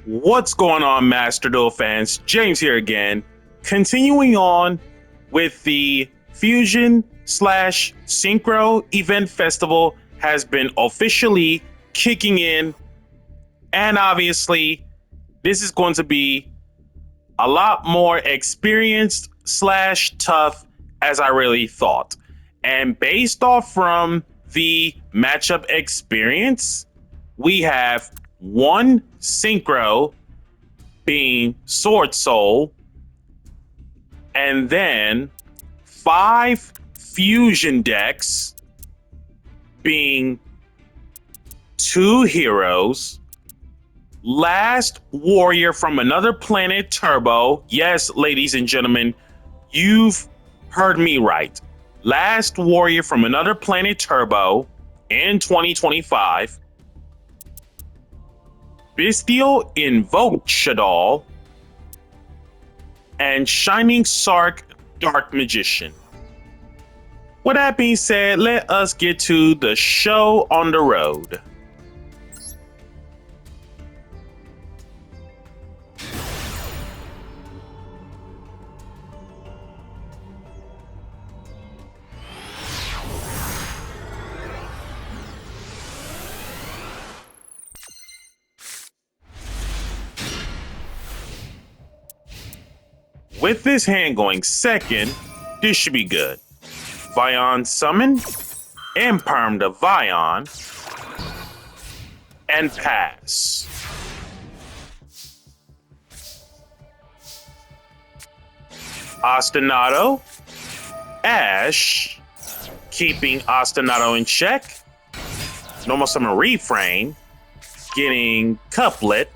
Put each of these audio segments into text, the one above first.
What's going on, Master Duel fans? James here again, continuing on with the Fusion slash Synchro event festival has been officially kicking in, and obviously this is going to be a lot more experienced slash tough as I really thought. And based off from the matchup experience, we have one Synchro being Sword Soul, and then 5 fusion decks being 2 heroes, Last Warrior from Another Planet Turbo. Yes, ladies and gentlemen, you've heard me right. Last Warrior from Another Planet Turbo in 2025. Bestial Invoked Shaddoll, and Shining Sark Dark Magician. With that being said, let us get to the show on the road. With this hand going second, this should be good. Vion summon, Imperm to Vion, and pass. Ostinato, Ash, keeping Ostinato in check. Normal summon Refrain, getting Couplet.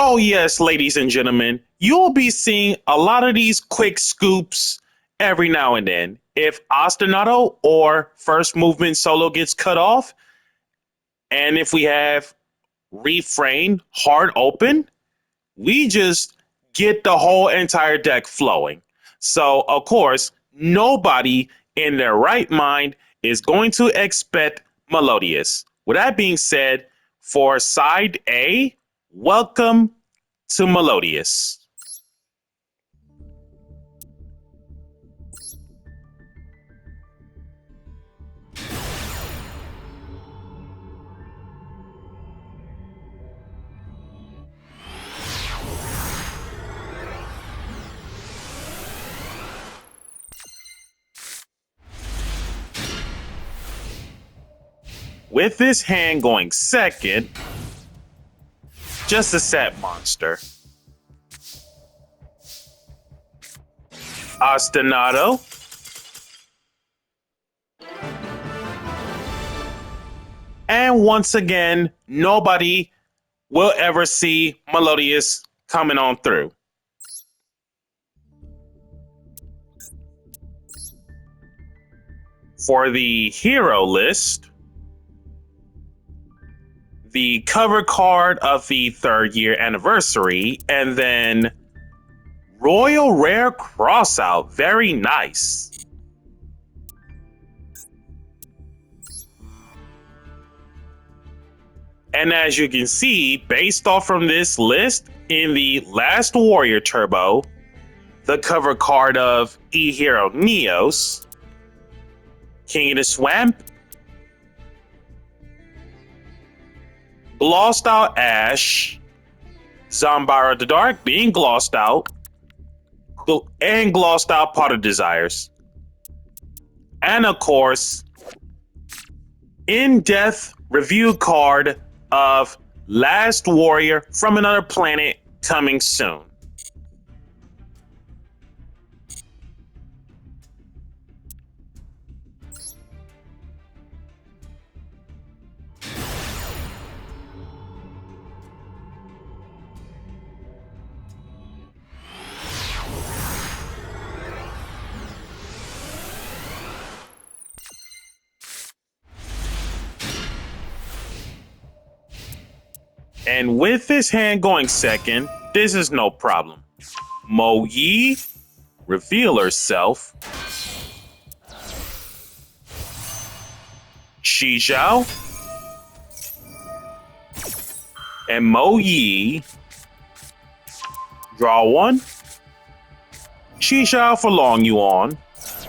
Oh yes, ladies and gentlemen, you'll be seeing a lot of these quick scoops every now and then. If Ostinato or First Movement Solo gets cut off, and if we have Refrain hard open, we just get the whole entire deck flowing. So, of course, nobody in their right mind is going to expect Melodious. With that being said, for side A, welcome to Melodious. With this hand going second, just a set monster. Ostinato. And once again, nobody will ever see Melodious coming on through. For the hero list, the cover card of the 3rd year anniversary, and then Royal Rare Crossout. Very nice. And as you can see, based off from this list, in the Last Warrior Turbo, the cover card of E-Hero Neos, King of the Swamp, Glossed Out Ash, Zambara the Dark being glossed out, and glossed out Pot of Desires. And of course, in-depth review card of Last Warrior from Another Planet coming soon. And with this hand going second, this is no problem. Mo Yi, reveal herself. Shi Zhao, and Mo Yi. Draw one. Shi Zhao for Long Yuan.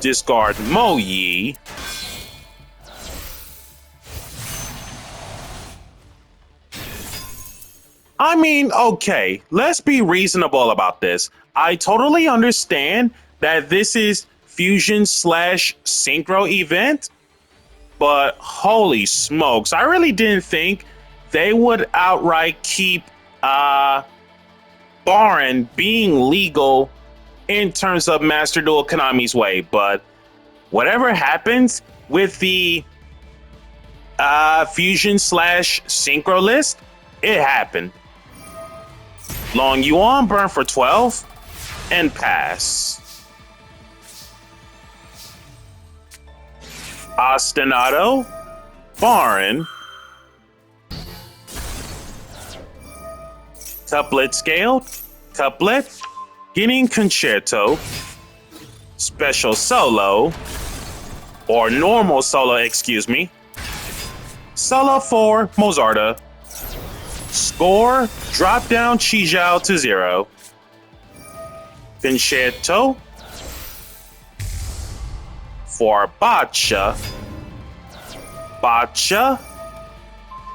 Discard Mo Yi. I mean, okay, let's be reasonable about this. I totally understand that this is Fusion slash Synchro event, but holy smokes, I really didn't think they would outright keep Baron being legal in terms of Master Duel Konami's way. But whatever happens with the Fusion slash Synchro list, it happened. Long Yuan burn for 12 and pass. Ostinato, Baron, Couplet Scaled, Couplet, Getting Concerto, Special Solo, or Normal Solo, excuse me, Solo for Mozarta. Score, drop down Shi Zhao to 0. Concerto for Bacha. Bacha,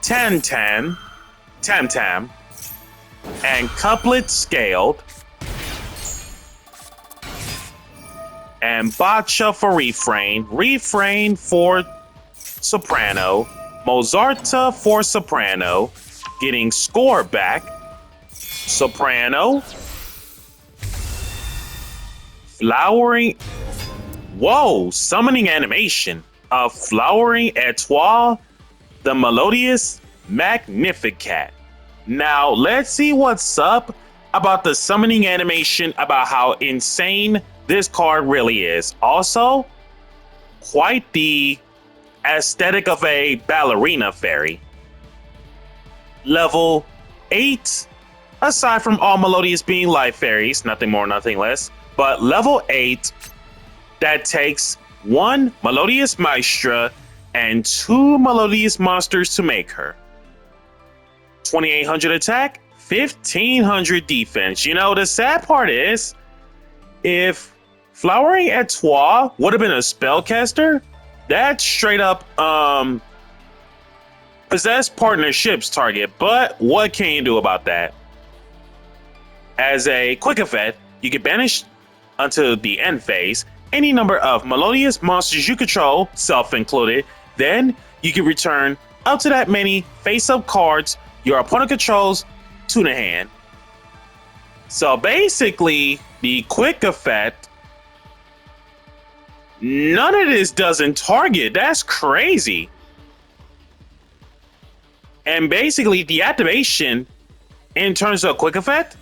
Tam Tam, and Couplet Scaled. And Bacha for Refrain. Refrain for Soprano. Mozarta for Soprano. Getting score back. Soprano. Flowering. Whoa! Summoning animation of Flowering Etoile, the Melodious Magnificat. Now, let's see what's up about the summoning animation, about how insane this card really is. Also, quite the aesthetic of a ballerina fairy. Level 8, aside from all Melodious being life fairies, nothing more, nothing less, but level 8 that takes 1 Melodious Maestra and 2 Melodious monsters to make her. 2800 attack, 1500 defense. You know, the sad part is, if Flowering Etoile would have been a spellcaster, that's straight up possess partnerships target, but what can you do about that? As a quick effect, you can banish until the end phase any number of Melodious monsters you control, self included. Then you can return up to that many face-up cards your opponent controls to the hand. So basically, the quick effect, none of this doesn't target. That's crazy. And basically, the activation, in terms of quick effect,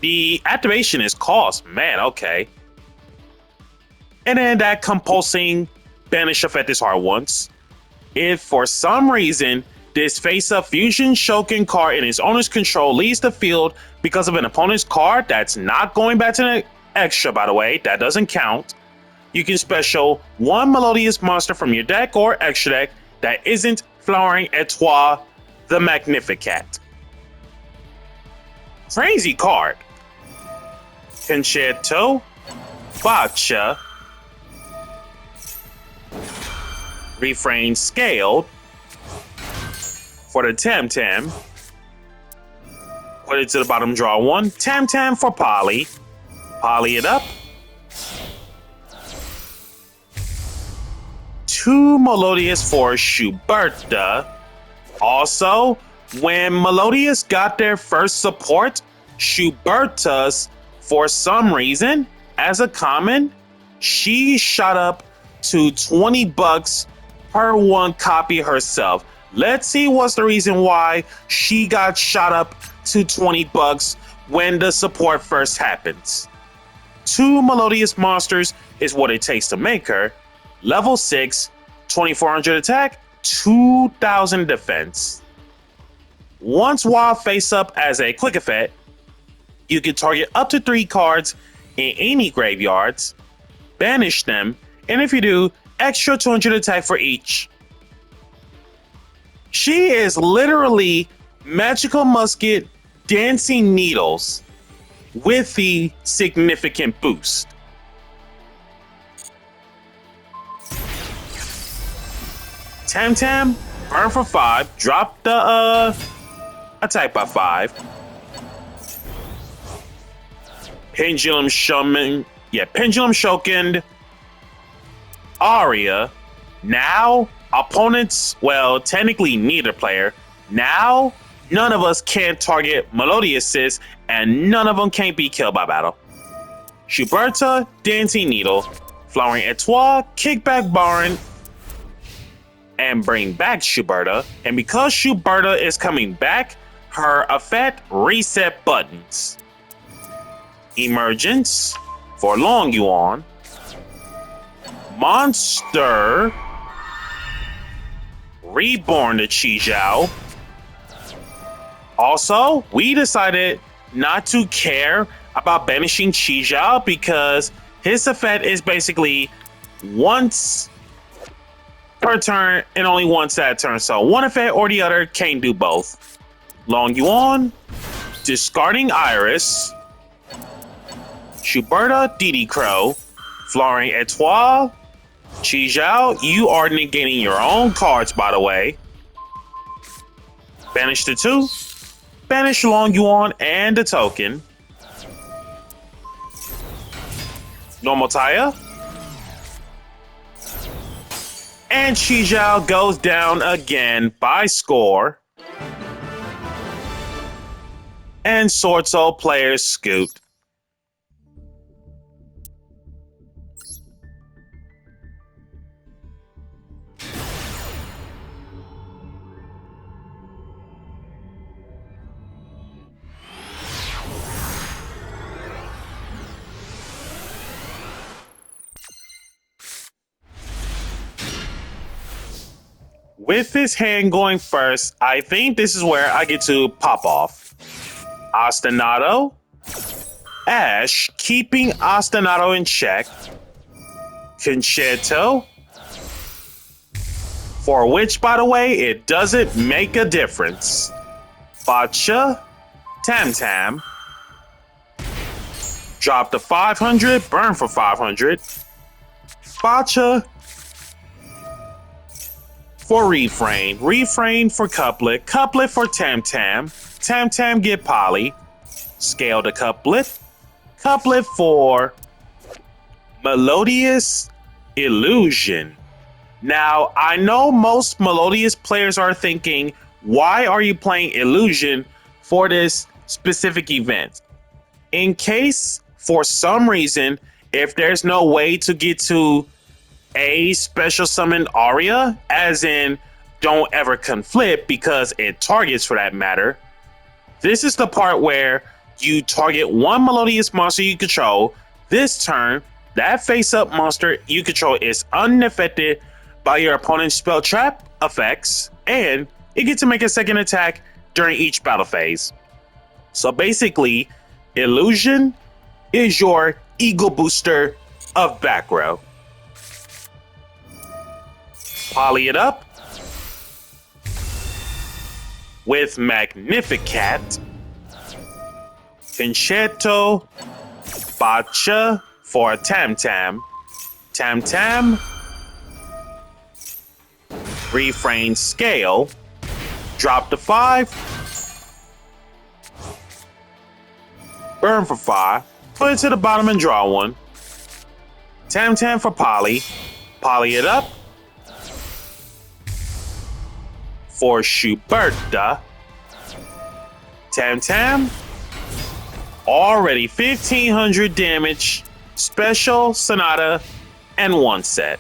the activation is cost. Man, okay. And then that compulsing banish effect is hard once. If for some reason this face-up Fusion Shokin card in its owner's control leaves the field because of an opponent's card that's not going back to the extra, by the way, that doesn't count, you can special 1 Melodious monster from your deck or extra deck that isn't Flowering Etoile, the Magnificat. Crazy card. Concerto, Bacha, Refrain Scaled for the Tam Tam. Put it to the bottom, draw 1. Tam Tam for Poly. Poly it up. 2 Melodious for Schuberta. Also, when Melodious got their first support, Schuberta's, for some reason, as a common, she shot up to $20 per 1 copy herself. Let's see what's the reason why she got shot up to $20 when the support first happens. 2 Melodious monsters is what it takes to make her. Level 6, 2400 attack, 2000 defense. Once while face up as a quick effect, you can target up to 3 cards in any graveyards, banish them, and if you do, extra 200 attack for each. She is literally Magical Musket Dancing Needles with the significant boost. Tam Tam, burn for 5, drop the attack by 5. Pendulum Shaman, Pendulum Shoken, Aria. Now, opponents, well, technically neither player. Now, none of us can target Melodious, and none of them can be killed by battle. Schuberta, Dancing Needle, Flowering Etoile, Kickback Baron, and bring back Schuberta. And because Schuberta is coming back, her effect reset buttons. Emergence for Long Yuan. Monster Reborn to Chi Zhao. Also, we decided not to care about banishing Chi Zhao because his effect is basically once per turn and only once that turn. So one effect or the other, can't do both. Long Yuan, discarding Iris. Schuberta, DD Crow, Flooring Etoile, Chi Zhao, you are negating your own cards, by the way. Banish the 2. Banish Long Yuan and the token. Normal Taya. And Chi Zhao goes down again by score. And Sword Soul players scoot. With his hand going first, I think this is where I get to pop off. Ostinato. Ash, keeping Ostinato in check. Concerto. For which, by the way, it doesn't make a difference. Bacha. Tam Tam. Drop the 500, burn for 500. Bacha. For Refrain. Refrain for Couplet. Couplet for Tam Tam. Tam Tam get Poly. Scale the Couplet. Couplet for Melodious Illusion. Now, I know most Melodious players are thinking, why are you playing Illusion for this specific event? In case, for some reason, if there's no way to get to a special summon Aria, as in don't ever conflict because it targets for that matter. This is the part where you target one Melodious monster you control. This turn, that face-up monster you control is unaffected by your opponent's spell trap effects, and you get to make a second attack during each battle phase. So basically, Illusion is your ego booster of back row. Poly it up with Magnificat, Concerto, Bacha for Tam Tam, Tam Tam, Refrain Scale, drop the 5, burn for 5, put it to the bottom and draw 1. Tam Tam for Poly, Poly it up. For Schuberta, Tam Tam, already 1500 damage, special, Sonata, and 1 set.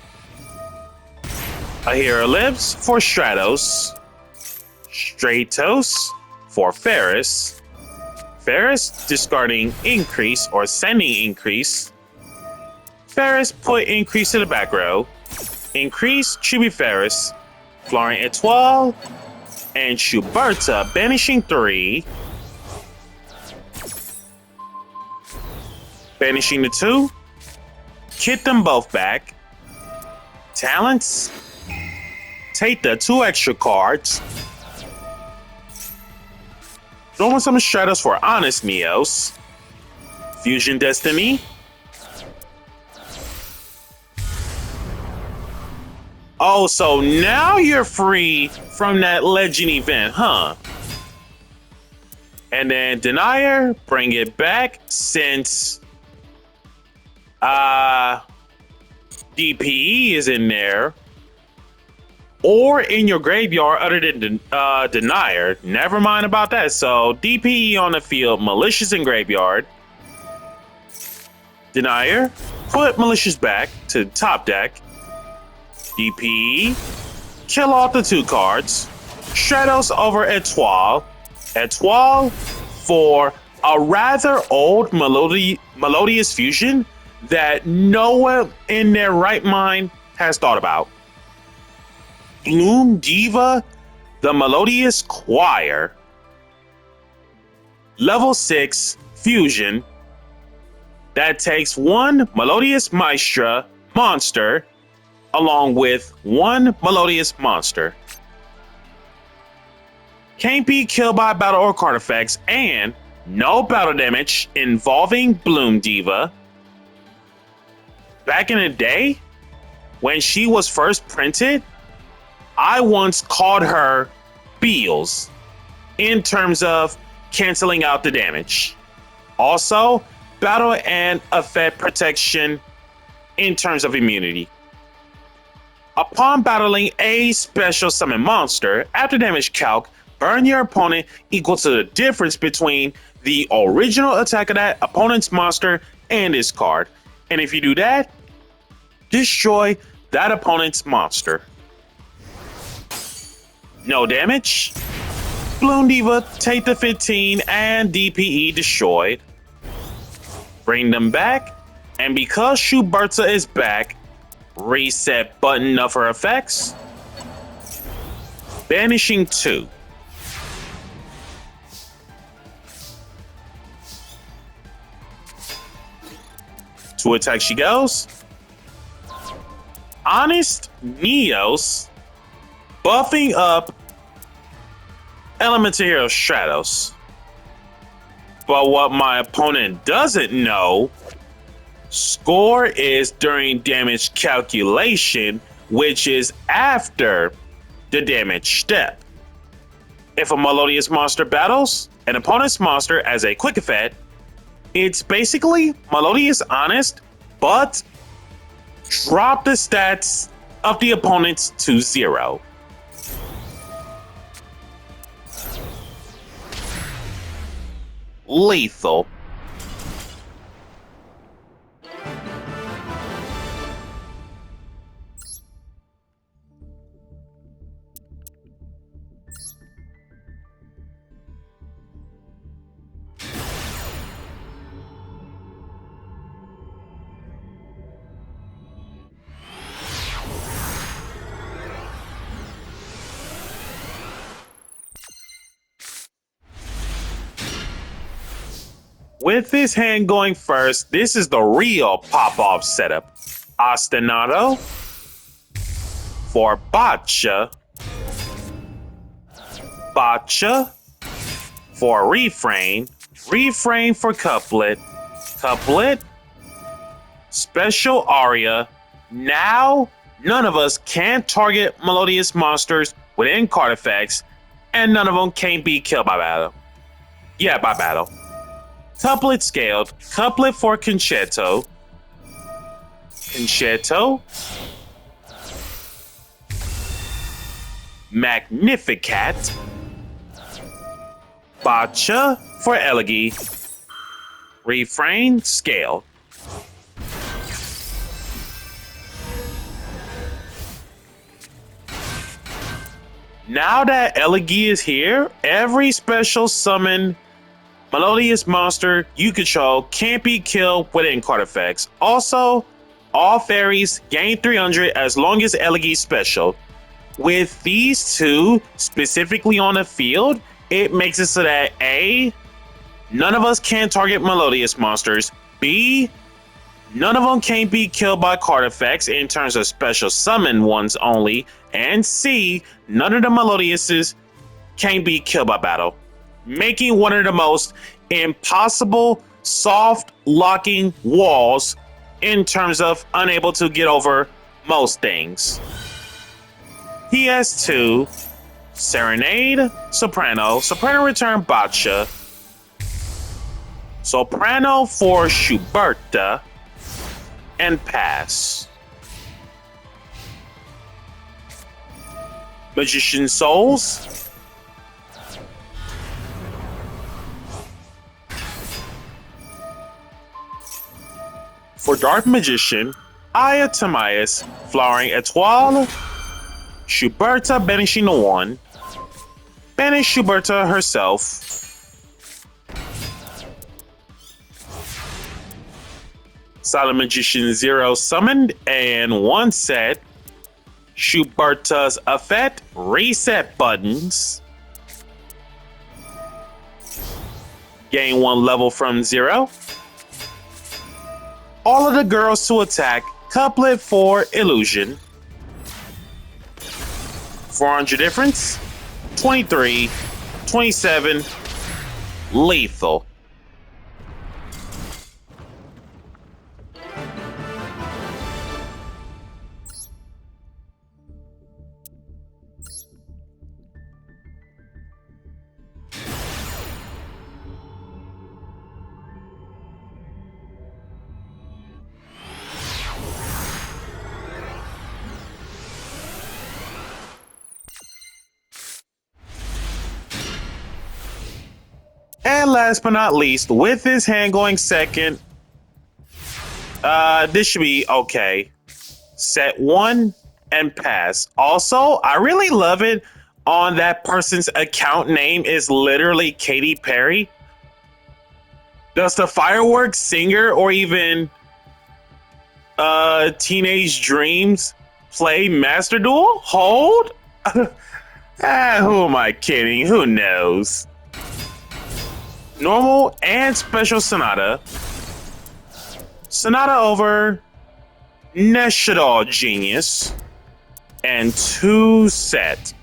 A Hero Lives for Stratos, Stratos for Ferris, Ferris discarding Increase or sending Increase, Ferris put Increase to the back row, Increase Chibi Ferris, Flooring Etoile, and Schuberta banishing 3. Banishing the 2. Kit them both back. Talents. Take the 2 extra cards. Throwing some Stratos for Honest Neos. Fusion Destiny. Oh, so now you're free from that legend event, huh? And then Denier, bring it back since DPE is in there. Or in your graveyard other than Denier. Never mind about that. So DPE on the field, Malicious in graveyard. Denier, put Malicious back to top deck. DPE, kill off the 2 cards. Stratos over Etoile. Etoile for a rather old Melodious fusion that no one in their right mind has thought about. Bloom Diva, the Melodious Choir. Level 6 fusion that takes 1 Melodious Maestra monster along with 1 Melodious monster. Can't be killed by battle or card effects, and no battle damage involving Bloom Diva. Back in the day, when she was first printed, I once called her Beals in terms of canceling out the damage. Also, battle and effect protection in terms of immunity. Upon battling a special summon monster, after damage calc, burn your opponent equal to the difference between the original attack of that opponent's monster and its card. And if you do that, destroy that opponent's monster. No damage. Bloom Diva, take the 15 and DPE destroyed. Bring them back. And because Schuberta is back, reset button of her effects. Banishing 2. To attack she goes. Honest Neos, buffing up Elemental Hero Stratos. But what my opponent doesn't know, score is during damage calculation, which is after the damage step. If a Melodious monster battles an opponent's monster as a quick effect, it's basically Melodious Honest, but drop the stats of the opponents to 0. Lethal. With this hand going first, this is the real pop-off setup. Ostinato for Botcha. Botcha for Refrain. Refrain for Couplet. Couplet. Special Aria. Now, none of us can target Melodious monsters within card effects, and none of them can be killed by battle. Yeah, by battle. Couplet scaled. Couplet for Concerto. Concerto. Magnificat. Botcha for Elegy. Refrain scaled. Now that Elegy is here, every special summon Melodious monster you control can't be killed within card effects. Also, all fairies gain 300 as long as Elegy's special. With these two specifically on the field, it makes it so that A, none of us can target Melodious monsters. B, none of them can be killed by card effects in terms of special summon ones only. And C, none of the Melodiouses can be killed by battle. making one of the most impossible soft locking walls in terms of unable to get over most things. He has 2 Serenade, Soprano, Soprano return Boccia, Soprano for Schuberta, and pass. Magician Souls, for Dark Magician, Aya Tamias, Flowering Etoile, Schuberta banishing the 1, banish Schuberta herself, Silent Magician 0 summoned and 1 set, Schuberta's effect, reset buttons, gain 1 level from 0, all of the girls to attack, couplet for illusion, 400 difference, 23, 27, lethal. And last but not least, with his hand going second, this should be okay. Set 1 and pass. Also, I really love it on that person's account name is literally Katy Perry. Does the Fireworks Singer or even Teenage Dreams play Master Duel? Hold? Who am I kidding? Who knows? Normal and special Sonata. Sonata over Neshadal Genius. And 2 set.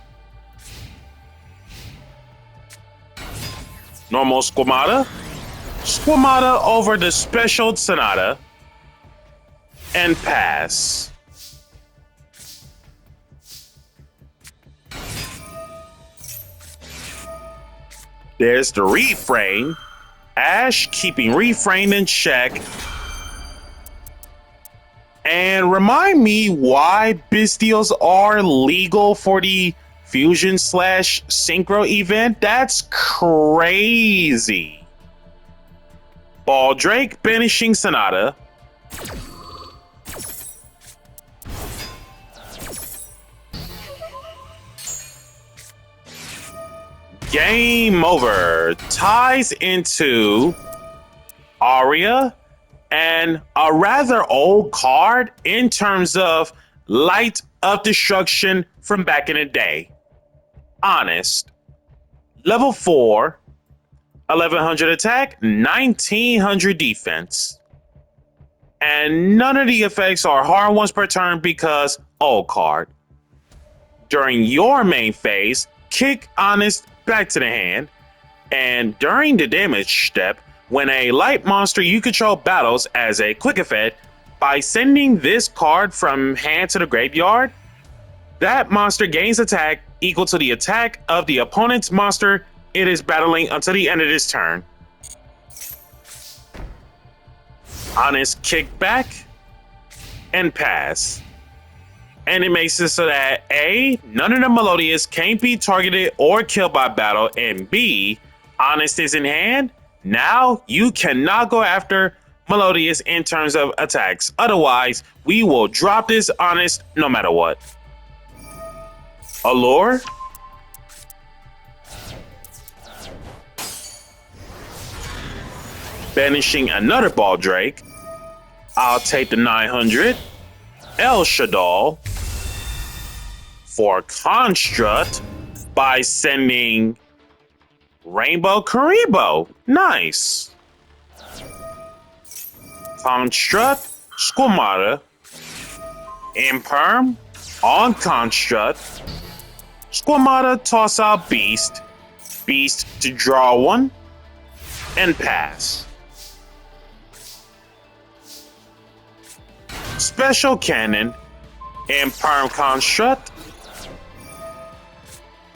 Normal Squamata. Squamata over the special Sonata. And pass. There's the refrain. Ash keeping refrain in check. And remind me why Bistials are legal for the Fusion / Synchro event? That's crazy. Baldrake banishing Sonata. Game over. Ties into Aria and a rather old card in terms of Light of Destruction from back in the day. Honest. Level 4, 1100 attack, 1900 defense. And none of the effects are hard ones per turn because old card. During your main phase, kick Honest back to the hand, and during the damage step, when a light monster you control battles as a quick effect, by sending this card from hand to the graveyard, that monster gains attack equal to the attack of the opponent's monster it is battling until the end of this turn. Honest kick back and pass. And it makes it so that A, none of the Melodious can't be targeted or killed by battle, and B, Honest is in hand. Now you cannot go after Melodious in terms of attacks. Otherwise, we will drop this Honest no matter what. Allure. Banishing another Baldrake. I'll take the 900. El Shadal for Construct by sending Rainbow Karibo. Nice. Construct, Squamata, Imperm on Construct, Squamata toss out Beast, Beast to draw one and pass. Special Cannon and Perm Construct.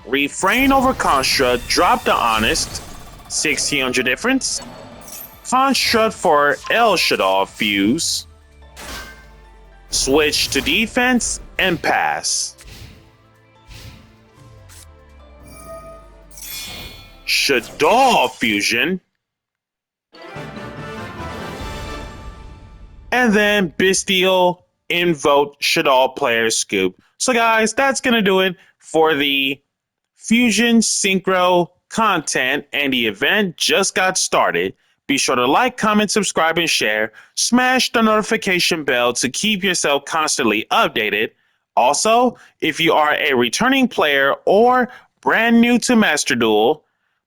Refrain over Construct, drop the Honest, 1600 difference. Construct for El Shaddai Fuse. Switch to defense and pass. Shaddai Fusion. And then Bestial Invoke Shaddai Player Scoop. So guys, that's going to do it for the Fusion Synchro content, and the event just got started. Be sure to like, comment, subscribe, and share. Smash the notification bell to keep yourself constantly updated. Also, if you are a returning player or brand new to Master Duel,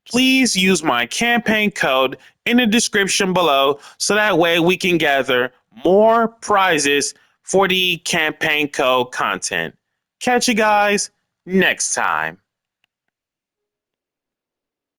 please use my campaign code in the description below so that way we can gather more prizes for the campaign code content. Catch you guys next time.